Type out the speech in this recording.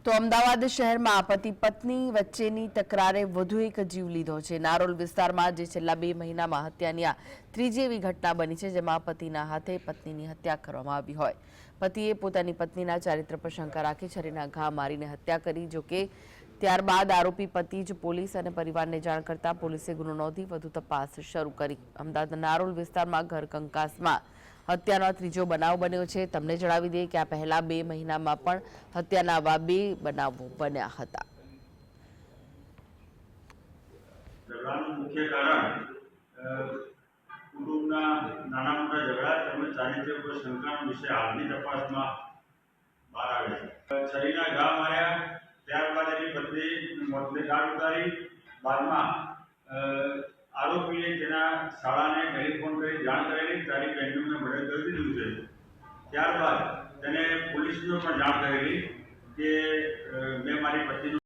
તો અમદાવાદ શહેરમાં પતિ પત્ની વચ્ચેની તકરારે વધુ એક જીવ લીધો છે। નારોલ વિસ્તારમાં જે છેલ્લા 2 મહિનામાં હત્યાની આ ત્રીજી એવી ઘટના બની છે, જેમાં પતિના હાથે પત્નીની હત્યા કરવામાં આવી હોય। પતિએ પોતાની પત્નીના ચારિત્ર પર શંકા રાખી છરીના ઘા મારીને હત્યા કરી। જોકે ત્યારબાદ આરોપી પતિ જ પોલીસ અને પરિવારને જાણ કરતા પોલીસે ગુનો નોંધી વધુ તપાસ શરૂ કરી। અમદાવાદ નારોલ વિસ્તારમાં ઘર કંકાસમાં હત્યાનો ત્રીજો બનાવ બન્યો છે। તમને જણાવી દઈએ કે આ પહેલા 2 મહિનામાં પણ હત્યાના આવા 2 બનાવો બન્યા હતા। ઝઘડાનું મુખ્ય કારણ કુટુંબના નાના મોટા ઝઘડા તેમજ ચારિત્ર્ય પર શંકાનો વિષય હાલની તપાસમાં બહાર આવે છે। છરીના ઘા માર્યા, ત્યારબાદ એની પત્ની મોતને ઘાટ ઉતારી। બાદમાં આરોપીએ તેના શાળાને ટેલિફોન કરી જાણ કરેલી, તારી બહેનનું મર્ડર કરી દીધું છે। ત્યારબાદ તેને પોલીસને પણ જાણ કરેલી કે